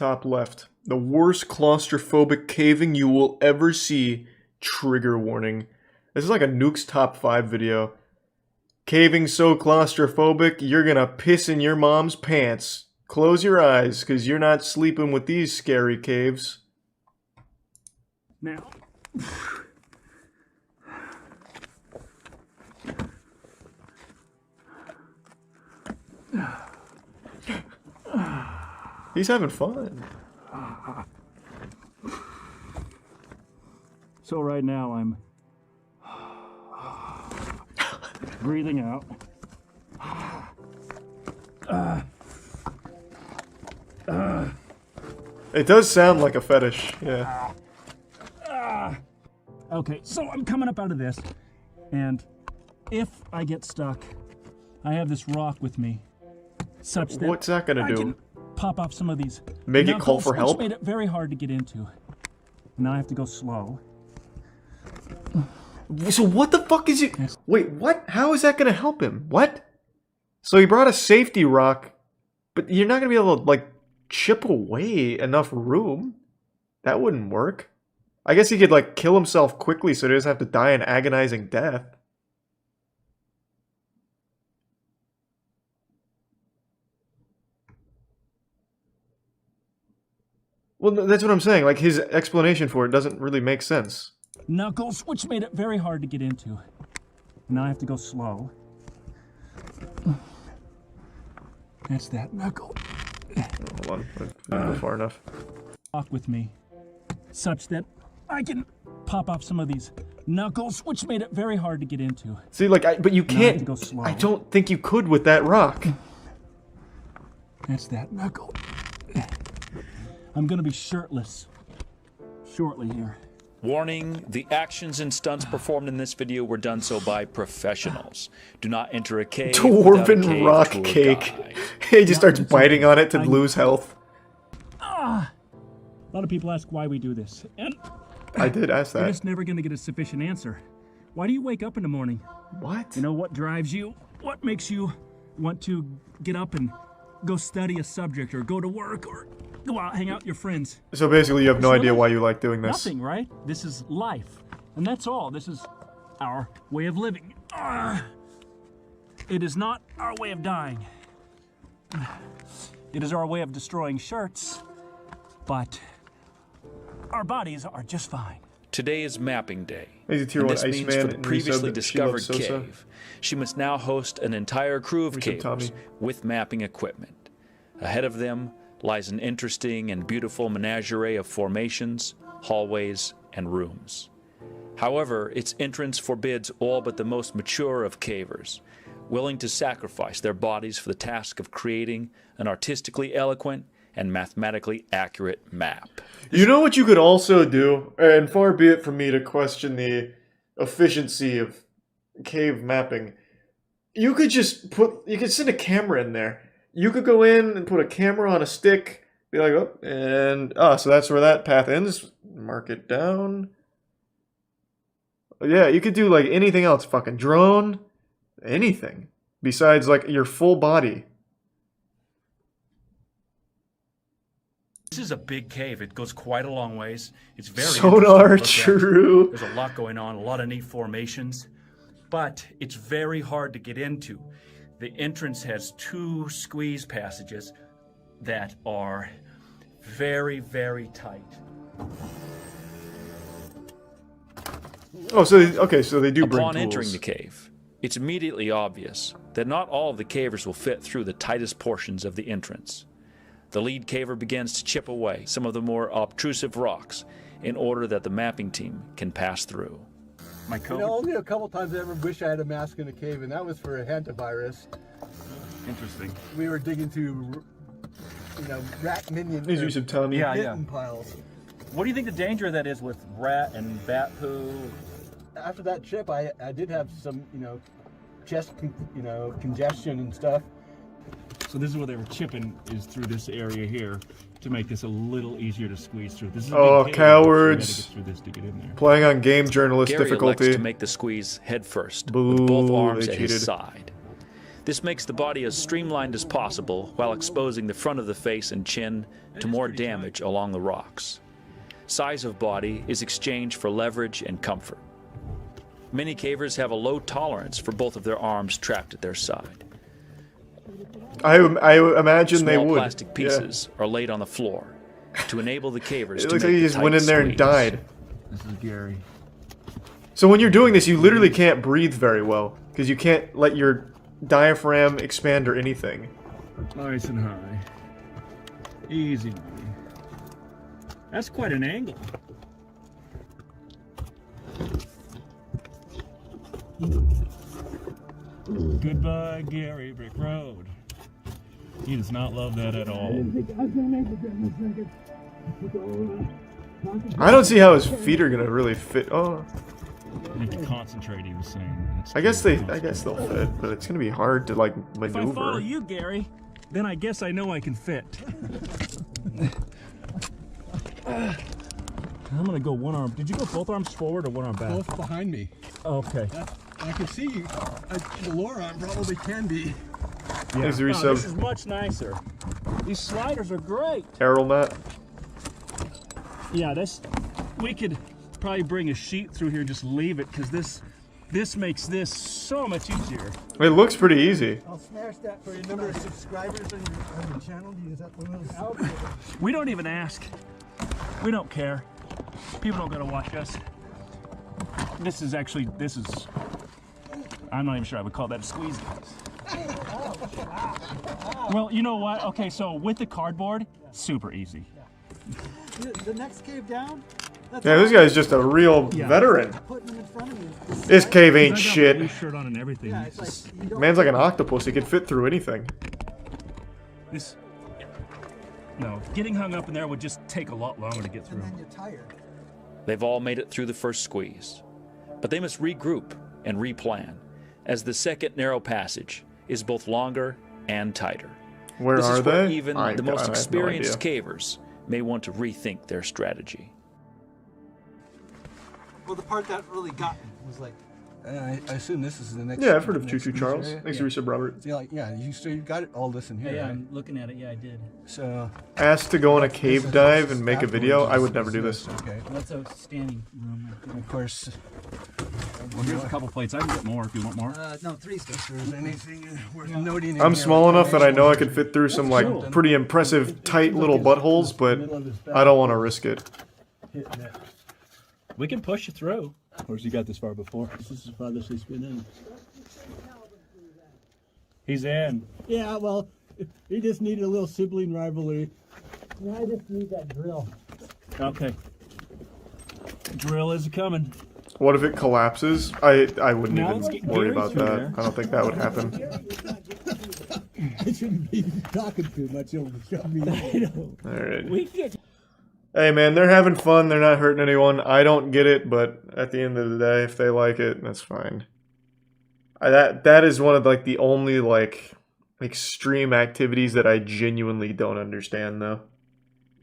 top left. The worst claustrophobic caving you will ever see. Trigger warning. This is like a Nuke's top 5 video. Caving so claustrophobic, you're gonna piss in your mom's pants. Close your eyes, because you're not sleeping with these scary caves. Now. He's having fun. So right now I'm breathing out. It does sound like a fetish, yeah. Okay, so I'm coming up out of this, and if I get stuck, I have this rock with me, such that what's that gonna I do? can pop off some of these Make it call for help? which made it very hard to get into. Now I have to go slow. So what the fuck is it? Wait, what? How is that gonna help him? What? So he brought a safety rock, but you're not gonna be able to, like, chip away enough room? That wouldn't work. I guess he could, like, kill himself quickly so he doesn't have to die an agonizing death. Well, that's what I'm saying. Like, his explanation for it doesn't really make sense. Knuckles, which made it very hard to get into. Now I have to go slow. That's that knuckle. Hold on, I didn't go far enough. Walk with me, such that I can pop off some of these knuckles, which made it very hard to get into. See, like, but you Now I have to can't. go slow. I don't think you could with that rock. That's that knuckle. I'm gonna be shirtless shortly here. Warning, the actions and stunts performed in this video were done so by professionals. Do not enter a cave without a Dwarven cave rock tour cake. guide. He just starts biting on it to lose health. A lot of people ask why we do this, and I did ask we're that. just never gonna get a sufficient answer. Why do you wake up in the morning? What? You know, what drives you? What makes you want to get up and go study a subject or go to work or go out, hang out with your friends? So basically, you have no So idea why you like doing this. Nothing, right? This is life. And that's all. This is our way of living. It is not our way of dying. It is our way of destroying shirts, but our bodies are just fine. Today is mapping day. He's a tier And 1 this means Iceman for the and previously resub that she discovered loves Sosa. cave, she must now host an entire crew of Resub Tommy. cavers with mapping equipment. Ahead of them lies an interesting and beautiful menagerie of formations, hallways, and rooms. However, its entrance forbids all but the most mature of cavers, willing to sacrifice their bodies for the task of creating an artistically eloquent and mathematically accurate map. You know what you could also do, and far be it from me to question the efficiency of cave mapping. You could just you could send a camera in there. You could go in and put a camera on a stick, be like, oh, and, so that's where that path ends. Mark it down. Yeah, you could do, like, anything else. Fucking drone. Anything. Besides, like, your full body. This is a big cave. It goes quite a long ways. It's very Sonar, interesting to look at. true. There's a lot going on, a lot of neat formations, but it's very hard to get into. The entrance has 2 squeeze passages that are very, very tight. Oh, so okay, so they do bring Upon tools. entering the cave, it's immediately obvious that not all of the cavers will fit through the tightest portions of the entrance. The lead caver begins to chip away some of the more obtrusive rocks in order that the mapping team can pass through. My You coat. know, only a couple times I ever wish I had a mask in a cave, and that was for a hantavirus. Interesting. We were digging through, rat minion These use of Tommy. Yeah. mitten piles. What do you think the danger of that is with rat and bat poo? After that trip, I did have some, chest, congestion and stuff. So this is where they were chipping, is through this area here, to make this a little easier to squeeze through. This is a Oh, big cave, cowards. So you had to get through this to get in there. Playing on game journalist Gary elects difficulty. to make the squeeze head first, Boo, with both arms they at his cheated. side. This makes the body as streamlined as possible while exposing the front of the face and chin to more damage along the rocks. Size of body is exchanged for leverage and comfort. Many cavers have a low tolerance for both of their arms trapped at their side. I imagine they Small would. plastic pieces are laid on the floor to enable the cavers It to looks make like he the just went tight in there and squeeze. died. This is Gary. So when you're doing this, you literally can't breathe very well because you can't let your diaphragm expand or anything. Nice and high. Easy money. That's quite an angle. Goodbye, Gary Brick Road. He does not love that at all. I don't see how his feet are gonna really fit. Oh, Need to concentrate, he was saying. I guess they'll fit, but it's gonna be hard to like If I follow maneuver. you, Gary, then I guess I know I can fit. I'm gonna go one arm. Did you go both arms forward or one arm back? Both behind me. Okay. I can see you. The lower arm probably can be. Yeah. Thanks, Oh, Resub. this is much nicer. These sliders are great. Aerial mat. Yeah, we could probably bring a sheet through here and just leave it because this makes this so much easier. It looks pretty easy. I'll smash that for your number of subscribers on your channel. Is that one of those? We don't even ask. We don't care. People don't gotta watch us. This is I'm not even sure I would call that a squeeze. Well, you know what? Okay, so with the cardboard, super easy. The next cave down? That's Yeah, this guy's just a real Yeah. veteran. putting them in front of you. This cave ain't I got my shit. blue shirt on and everything. Yeah, it's like you don't. Man's like an octopus. He could fit through anything. This. No, getting hung up in there would just take a lot longer to get through. And then you're tired. They've all made it through the first squeeze, but they must regroup and replan, as the second narrow passage is both longer and tighter. Where This are is where they? even I the most have no experienced idea. cavers may want to rethink their strategy. Well, the part that really got me was like. I assume this is the next. Yeah, I've heard of next Choo Choo piece Charles. area. Thanks yeah. to Resub Robert. So you got it all this in here. Yeah, right? I'm looking at it. Yeah, I did. So. Asked to go on a this cave is dive and make a afterwards video. I is- would never is do this. Okay. That's a standing room. And of course, Well, here's a couple plates. I can get more if you want more. No, 3 still. if there's anything worth noting. in I'm here, small enough that I know I information could fit through some cool. like pretty impressive tight little buttholes, but I don't want to risk it. hitting it. We can push you through. Of course, you got this far before. This is the farthest he's been in. He's in. Yeah, well, he just needed a little sibling rivalry. Yeah, I just need that drill. Okay. Drill is coming. What if it collapses? I wouldn't Now even let's get worry Gary about through that. there. I don't think that would happen. I shouldn't be talking too much. It'll shove me. All right. We get. Hey man, they're having fun. They're not hurting anyone. I don't get it, but at the end of the day, if they like it, that's fine. That is one of like the only like extreme activities that I genuinely don't understand though.